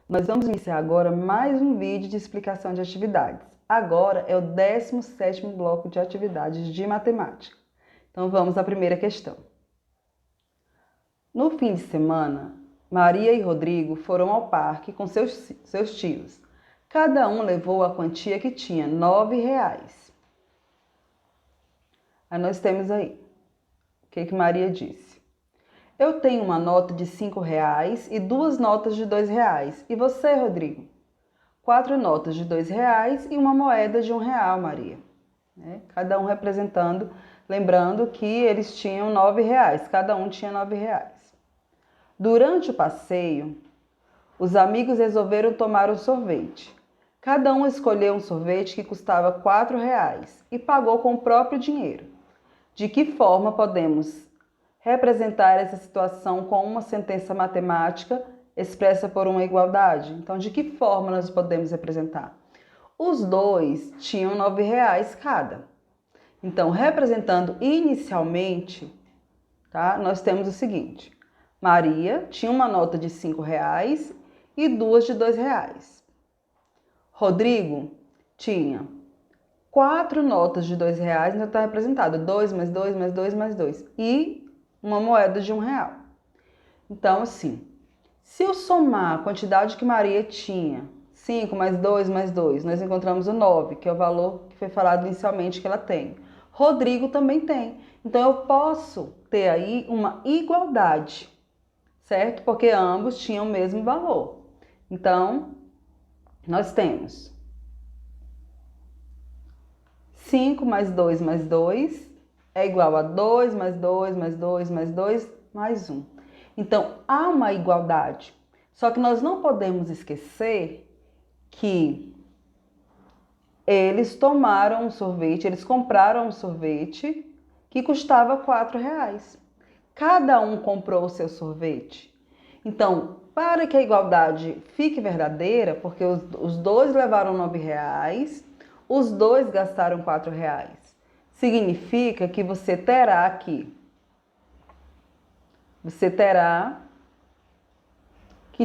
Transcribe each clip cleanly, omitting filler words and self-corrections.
Nós vamos iniciar agora mais um vídeo de explicação de atividades. Agora é o 17º bloco de atividades de matemática. Então vamos à primeira questão. No fim de semana, Maria e Rodrigo foram ao parque com seus tios. Cada um levou a quantia que tinha, R$ 9. Aí nós temos aí, o que Maria disse? Eu tenho uma nota de R$ 5 e 2 notas de R$ 2. E você, Rodrigo? 4 notas de R$ 2 e uma moeda de R$ 1, Maria. Cada um representando, lembrando que eles tinham R$ 9, cada um tinha R$ 9. Durante o passeio, os amigos resolveram tomar um sorvete. Cada um escolheu um sorvete que custava R$ 4 e pagou com o próprio dinheiro. De que forma podemos representar essa situação com uma sentença matemática expressa por uma igualdade? Então, de que forma nós podemos representar? Os dois tinham R$ 9 cada. Então, representando inicialmente, tá? Nós temos o seguinte: Maria tinha uma nota de R$ 5 e duas de R$ 2. Rodrigo tinha 4 notas de R$ 2, então está representado 2 mais 2 mais 2 mais 2 e uma moeda de R$ 1. Então, assim, se eu somar a quantidade que Maria tinha, 5 mais 2 mais 2, nós encontramos o 9, que é o valor que foi falado inicialmente que ela tem. Rodrigo também tem. Então, eu posso ter aí uma igualdade, certo? Porque ambos tinham o mesmo valor. Então, nós temos 5 mais 2 mais 2 é igual a 2 mais 2 mais 2 mais 2 mais 1. Então, há uma igualdade. Só que nós não podemos esquecer que eles tomaram um sorvete, eles compraram um sorvete que custava R$ 4. Cada um comprou o seu sorvete. Então, para que a igualdade fique verdadeira, porque os dois levaram R$ 9, os dois gastaram R$ 4. Significa que você terá que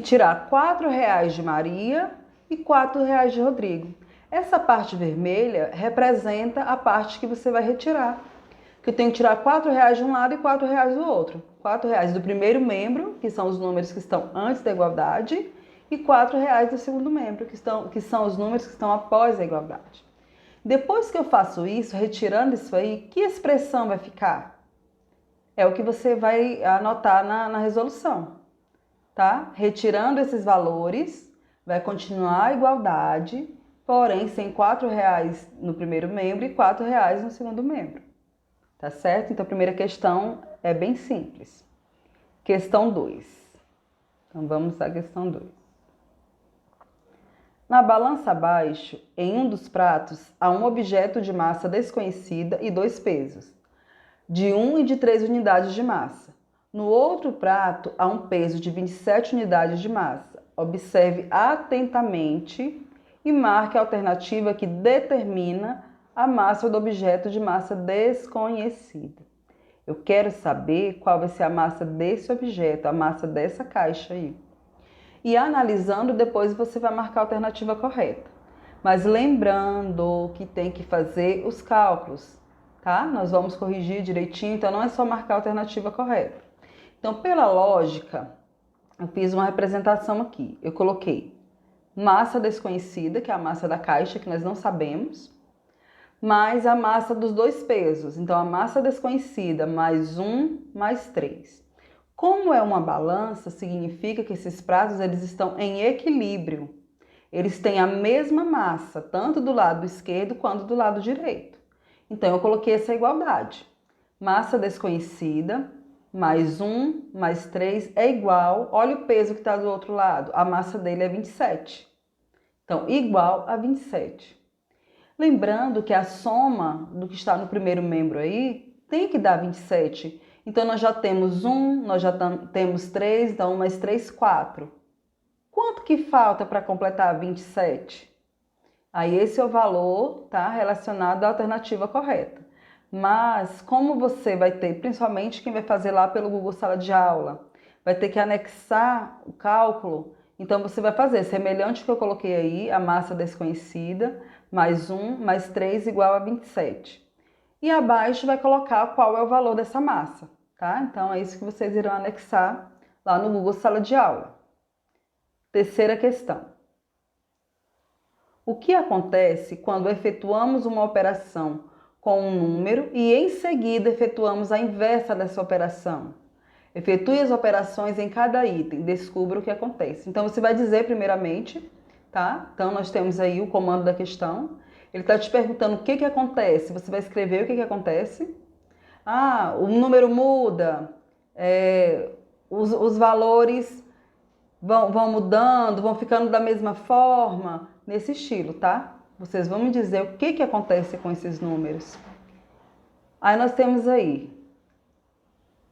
tirar R$ 4 de Maria e R$ 4 de Rodrigo. Essa parte vermelha representa a parte que você vai retirar. Que eu tenho que tirar R$ 4 de um lado e R$ 4 do outro. R$ 4 do primeiro membro, que são os números que estão antes da igualdade, e R$ 4 do segundo membro, que são os números que estão após a igualdade. Depois que eu faço isso, retirando isso aí, que expressão vai ficar? É o que você vai anotar na resolução, tá? Retirando esses valores, vai continuar a igualdade, porém sem R$ 4 no primeiro membro e R$ 4 no segundo membro. Tá certo? Então, a primeira questão é bem simples. Questão 2. Então, vamos à questão 2. Na balança abaixo, em um dos pratos, há um objeto de massa desconhecida e 2 pesos, de 1 e de 3 unidades de massa. No outro prato, há um peso de 27 unidades de massa. Observe atentamente e marque a alternativa que determina a massa do objeto de massa desconhecida. Eu quero saber qual vai ser a massa desse objeto, a massa dessa caixa aí. E analisando, depois você vai marcar a alternativa correta. Mas lembrando que tem que fazer os cálculos, tá? Nós vamos corrigir direitinho, então não é só marcar a alternativa correta. Então, pela lógica, eu fiz uma representação aqui. Eu coloquei massa desconhecida, que é a massa da caixa, que nós não sabemos, mais a massa dos 2 pesos. Então, a massa desconhecida mais 1 mais 3. Como é uma balança, significa que esses pratos eles estão em equilíbrio. Eles têm a mesma massa, tanto do lado esquerdo quanto do lado direito. Então, eu coloquei essa igualdade. Massa desconhecida mais 1 mais 3 é igual, olha o peso que está do outro lado, a massa dele é 27. Então, igual a 27. Lembrando que a soma do que está no primeiro membro aí tem que dar 27. Então, nós já temos 1, nós já temos 3, então 1 mais 3, 4. Quanto que falta para completar 27? Aí esse é o valor, tá, relacionado à alternativa correta. Mas como você vai ter, principalmente quem vai fazer lá pelo Google Sala de Aula, vai ter que anexar o cálculo, Então, você vai fazer semelhante ao que eu coloquei aí, a massa desconhecida, mais 1, mais 3 igual a 27. E abaixo vai colocar qual é o valor dessa massa, tá? Então, é isso que vocês irão anexar lá no Google Sala de Aula. Terceira questão. O que acontece quando efetuamos uma operação com um número e em seguida efetuamos a inversa dessa operação? Efetue as operações em cada item, descubra o que acontece. Então, você vai dizer primeiramente, tá? Então, nós temos aí o comando da questão. Ele está te perguntando o que acontece. Você vai escrever o que acontece. Ah, o número muda, os valores vão mudando, vão ficando da mesma forma, nesse estilo, tá? Vocês vão me dizer o que acontece com esses números. Aí nós temos aí,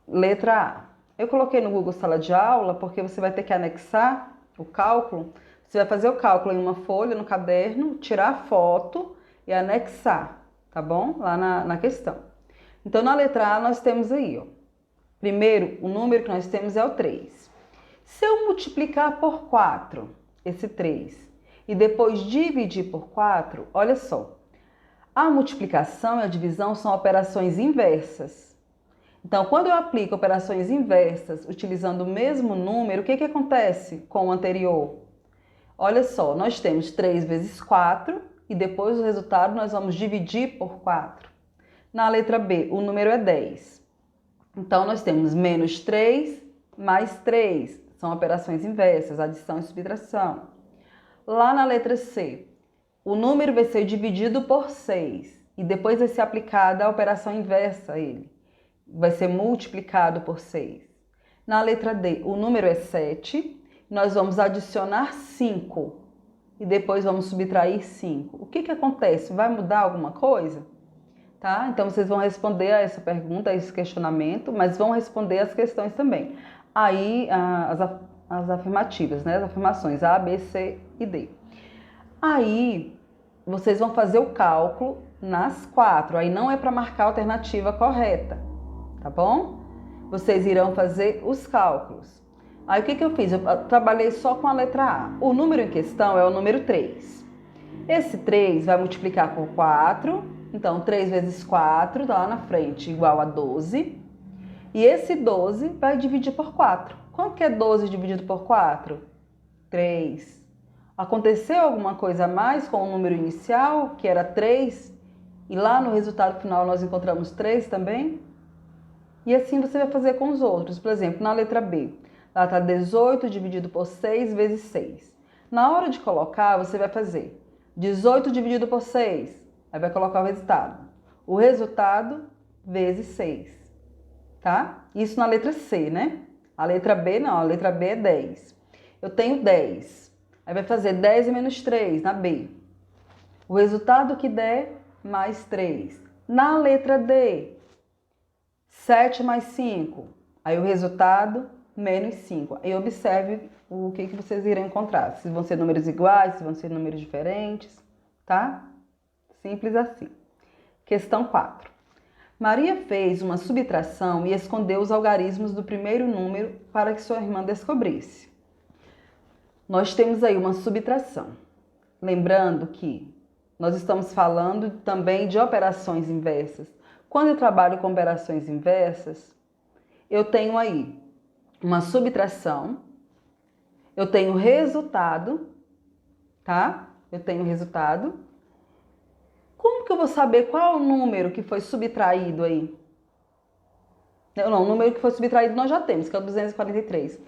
letra A. Eu coloquei no Google Sala de Aula porque você vai ter que anexar o cálculo. Você vai fazer o cálculo em uma folha, no caderno, tirar a foto e anexar, tá bom? Lá na questão. Então, na letra A, nós temos aí, ó. Primeiro, o número que nós temos é o 3. Se eu multiplicar por 4, esse 3, e depois dividir por 4, olha só. A multiplicação e a divisão são operações inversas. Então, quando eu aplico operações inversas utilizando o mesmo número, o que acontece com o anterior? Olha só, nós temos 3 vezes 4 e depois o resultado nós vamos dividir por 4. Na letra B, o número é 10. Então, nós temos menos 3 mais 3. São operações inversas, adição e subtração. Lá na letra C, o número vai ser dividido por 6 e depois vai ser aplicada a operação inversa a ele. Vai ser multiplicado por 6. Na letra D, o número é 7. Nós vamos adicionar 5 e depois vamos subtrair 5. O que acontece? Vai mudar alguma coisa? Tá? Então, vocês vão responder a essa pergunta, a esse questionamento, mas vão responder as questões também. Aí, as afirmativas, né? As afirmações A, B, C e D. Aí, vocês vão fazer o cálculo nas 4. Aí, não é para marcar a alternativa correta. Tá bom? Vocês irão fazer os cálculos. Aí o que eu fiz? Eu trabalhei só com a letra A. O número em questão é o número 3. Esse 3 vai multiplicar por 4. Então, 3 vezes 4, lá na frente, igual a 12. E esse 12 vai dividir por 4. Quanto que é 12 dividido por 4? 3. Aconteceu alguma coisa a mais com o número inicial, que era 3? E lá no resultado final nós encontramos 3 também? E assim você vai fazer com os outros. Por exemplo, na letra B, lá está 18 dividido por 6 vezes 6. Na hora de colocar, você vai fazer 18 dividido por 6. Aí vai colocar o resultado. O resultado vezes 6. Tá? Isso na letra C, né? A letra B não, a letra B é 10. Eu tenho 10. Aí vai fazer 10 menos 3 na B. O resultado que der, mais 3. Na letra D, 7 mais 5, aí o resultado, menos 5. Aí observe o que vocês irão encontrar. Se vão ser números iguais, se vão ser números diferentes, tá? Simples assim. Questão 4. Maria fez uma subtração e escondeu os algarismos do primeiro número para que sua irmã descobrisse. Nós temos aí uma subtração. Lembrando que nós estamos falando também de operações inversas. Quando eu trabalho com operações inversas, eu tenho aí uma subtração, eu tenho resultado, tá? Eu tenho resultado. Como que eu vou saber qual é o número que foi subtraído aí? Não, o número que foi subtraído nós já temos, que é o 243.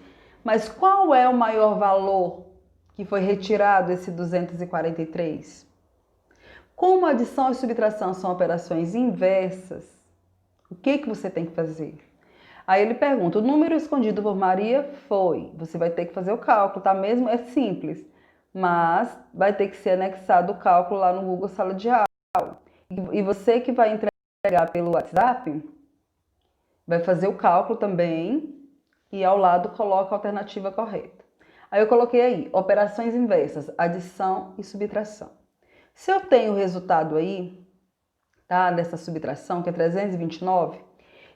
Mas qual é o maior valor que foi retirado esse 243? Como adição e subtração são operações inversas, o que você tem que fazer? Aí ele pergunta, o número escondido por Maria foi. Você vai ter que fazer o cálculo, tá mesmo? É simples, mas vai ter que ser anexado o cálculo lá no Google Sala de Aula. E você que vai entregar pelo WhatsApp, vai fazer o cálculo também e ao lado coloca a alternativa correta. Aí eu coloquei aí, operações inversas, adição e subtração. Se eu tenho o resultado aí, tá, dessa subtração, que é 329,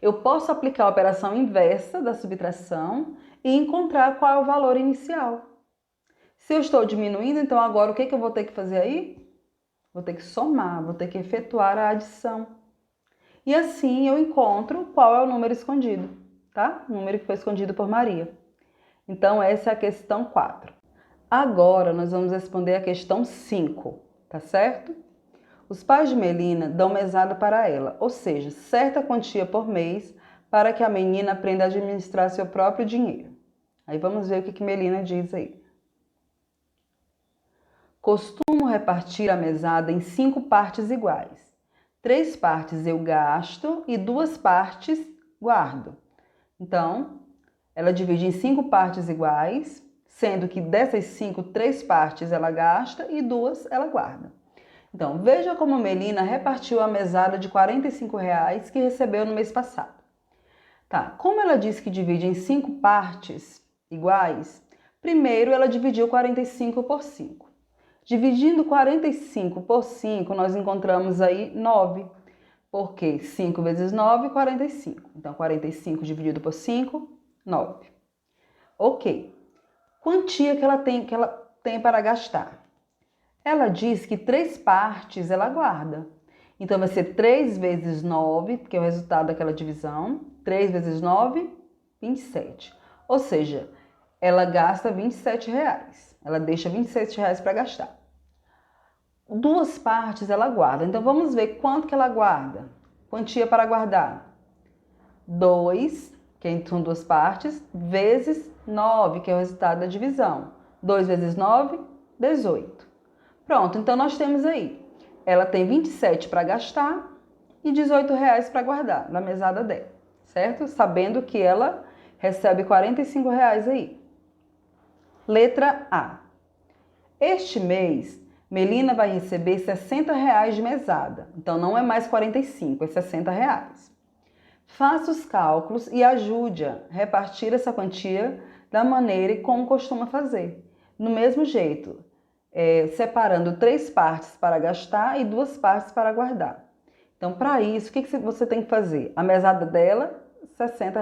eu posso aplicar a operação inversa da subtração e encontrar qual é o valor inicial. Se eu estou diminuindo, então agora o que eu vou ter que fazer aí? Vou ter que somar, vou ter que efetuar a adição. E assim eu encontro qual é o número escondido, tá? O número que foi escondido por Maria. Então, essa é a questão 4. Agora, nós vamos responder a questão 5, tá certo? Os pais de Melina dão mesada para ela, ou seja, certa quantia por mês para que a menina aprenda a administrar seu próprio dinheiro. Aí vamos ver o que Melina diz aí. Costumo repartir a mesada em 5 partes iguais. 3 partes eu gasto e 2 partes guardo. Então, ela divide em 5 partes iguais, sendo que dessas 5, 3 partes ela gasta e 2 ela guarda. Então, veja como Melina repartiu a mesada de R$ 45 que recebeu no mês passado. Tá, como ela disse que divide em 5 partes iguais, primeiro ela dividiu 45 por 5. Dividindo 45 por 5, nós encontramos aí 9, porque 5 vezes 9, 45. Então, 45 dividido por 5, 9. Ok. Quantia que ela tem para gastar? Ela diz que 3 partes ela guarda. Então, vai ser 3 vezes 9, que é o resultado daquela divisão. 3 vezes 9, 27. Ou seja, ela gasta R$ 27. Ela deixa R$ 27 para gastar. 2 partes ela guarda. Então, vamos ver quanto que ela guarda. Quantia para guardar. 2, que são 2 partes, vezes 9, que é o resultado da divisão. 2 vezes 9, 18. Pronto, então nós temos aí. Ela tem 27 para gastar e R$ 18 para guardar na mesada dela, certo? Sabendo que ela recebe R$ 45 aí. Letra A. Este mês, Melina vai receber R$ 60 de mesada. Então, não é mais 45, é R$ 60. Faça os cálculos e ajude-a a repartir essa quantia da maneira como costuma fazer. No mesmo jeito, separando 3 partes para gastar e 2 partes para guardar. Então, para isso, o que você tem que fazer? A mesada dela, R$ 60.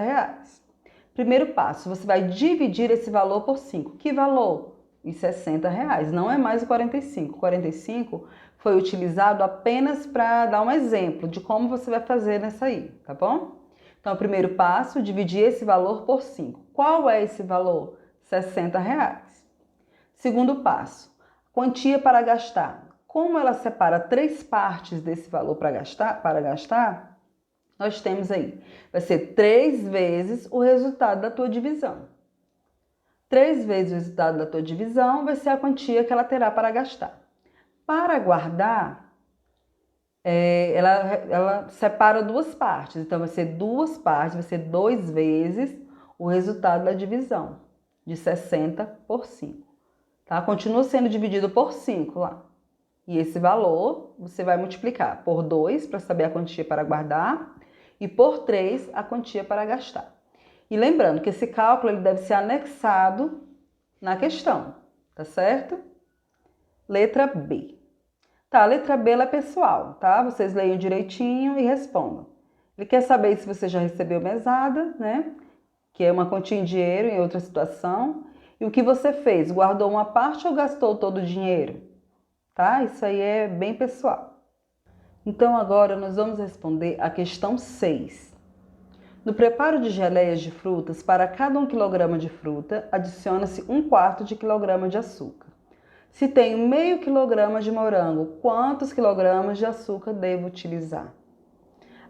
Primeiro passo, você vai dividir esse valor por 5. Que valor? Os R$ 60. Não é mais o 45. O 45 foi utilizado apenas para dar um exemplo de como você vai fazer nessa aí, tá bom? Então, o primeiro passo, dividir esse valor por 5. Qual é esse valor? R$ 60. Segundo passo, quantia para gastar. Como ela separa 3 partes desse valor para gastar, nós temos aí, vai ser 3 vezes o resultado da tua divisão. 3 vezes o resultado da tua divisão vai ser a quantia que ela terá para gastar. Para guardar, ela separa 2 partes. Então, vai ser 2 partes, vai ser 2 vezes o resultado da divisão, de 60 por 5. Tá? Continua sendo dividido por 5 lá. E esse valor você vai multiplicar por 2 para saber a quantia para guardar e por 3 a quantia para gastar. E lembrando que esse cálculo ele deve ser anexado na questão, tá certo? Letra B. Tá, a letra B ela é pessoal, tá? Vocês leiam direitinho e respondam. Ele quer saber se você já recebeu mesada, né? Que é uma quantia em dinheiro em outra situação. E o que você fez? Guardou uma parte ou gastou todo o dinheiro? Tá? Isso aí é bem pessoal. Então agora nós vamos responder a questão 6. No preparo de geleias de frutas, para cada 1 kg de fruta, adiciona-se 1/4 de quilograma de açúcar. Se tenho meio quilograma de morango, quantos quilogramas de açúcar devo utilizar?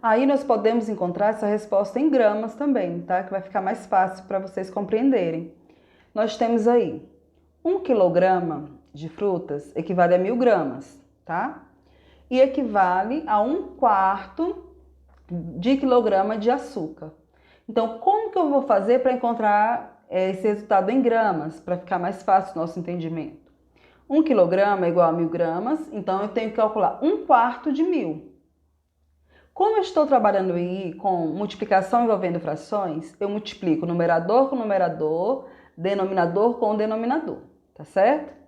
Aí nós podemos encontrar essa resposta em gramas também, tá? Que vai ficar mais fácil para vocês compreenderem. Nós temos aí 1 quilograma de frutas equivale a 1000 gramas, tá? E equivale a 1/4 de quilograma de açúcar. Então, como que eu vou fazer para encontrar esse resultado em gramas, para ficar mais fácil o nosso entendimento? 1 quilograma é igual a 1000 gramas, então eu tenho que calcular 1/4 de 1000. Como eu estou trabalhando aí com multiplicação envolvendo frações, eu multiplico numerador com numerador, denominador com denominador, tá certo?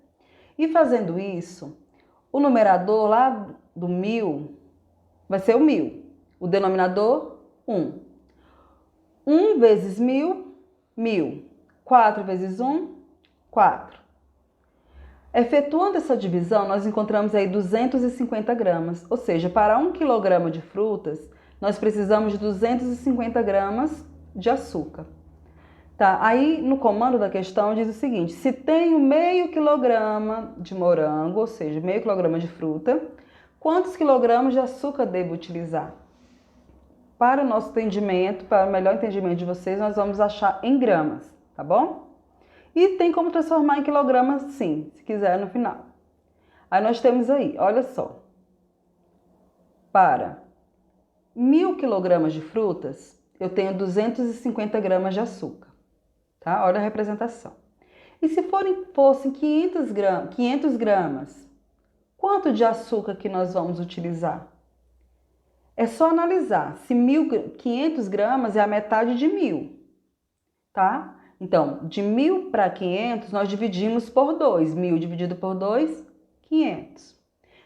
E fazendo isso, o numerador lá do 1000 vai ser o 1000. O denominador, 1. 1 vezes 1000, 1000. 4 vezes 1, 4. Efetuando essa divisão, nós encontramos aí 250 gramas, ou seja, para 1 quilograma de frutas, nós precisamos de 250 gramas de açúcar. Tá, aí no comando da questão diz o seguinte: se tenho meio quilograma de morango, ou seja, meio quilograma de fruta, quantos quilogramas de açúcar devo utilizar? Para o nosso entendimento, para o melhor entendimento de vocês, nós vamos achar em gramas, tá bom? E tem como transformar em quilogramas, sim, se quiser no final. Aí nós temos aí, olha só, para 1.000 quilogramas de frutas, eu tenho 250 gramas de açúcar. Tá? Olha a representação. E se fossem 500 gramas, quanto de açúcar que nós vamos utilizar? É só analisar. Se 500 gramas é a metade de 1.000, tá? Então, de 1.000 para 500, nós dividimos por 2. 1.000 dividido por 2, 500.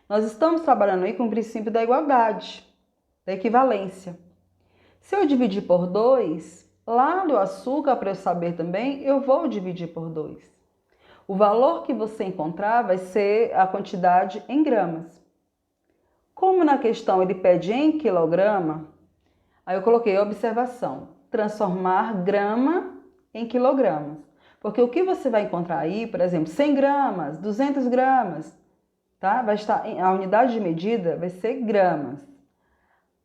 Nós estamos trabalhando aí com o princípio da igualdade, da equivalência. Se eu dividir por 2, lá do açúcar, para eu saber também, eu vou dividir por 2. O valor que você encontrar vai ser a quantidade em gramas. Como na questão ele pede em quilograma, aí eu coloquei observação, transformar grama em quilogramas. Porque o que você vai encontrar aí, por exemplo, 100 gramas, 200 gramas, tá? Vai estar, a unidade de medida vai ser gramas,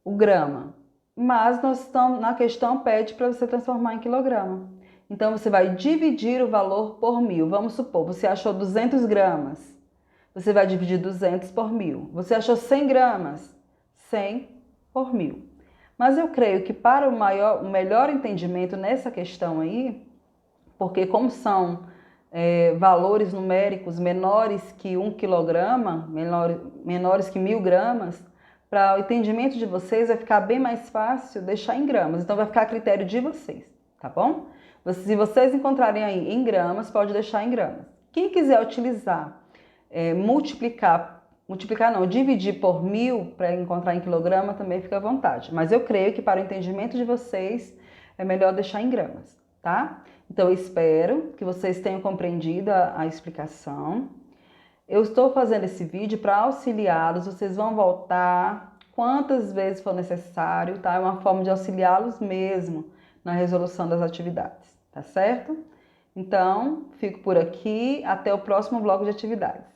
o grama. Mas nós estamos, na questão pede para você transformar em quilograma. Então, você vai dividir o valor por 1.000. Vamos supor, você achou 200 gramas. Você vai dividir 200 por 1.000. Você achou 100 gramas. 100 por 1.000. Mas eu creio que para o melhor entendimento nessa questão aí, porque como são valores numéricos menores que 1 quilograma, menores que 1.000 gramas, para o entendimento de vocês vai ficar bem mais fácil deixar em gramas. Então vai ficar a critério de vocês, tá bom? Se vocês encontrarem aí em gramas, pode deixar em gramas. Quem quiser utilizar, dividir por 1.000 para encontrar em quilograma, também fica à vontade. Mas eu creio que para o entendimento de vocês é melhor deixar em gramas, tá? Então eu espero que vocês tenham compreendido a explicação. Eu estou fazendo esse vídeo para auxiliá-los, vocês vão voltar quantas vezes for necessário, tá? É uma forma de auxiliá-los mesmo na resolução das atividades, tá certo? Então, fico por aqui, até o próximo bloco de atividades.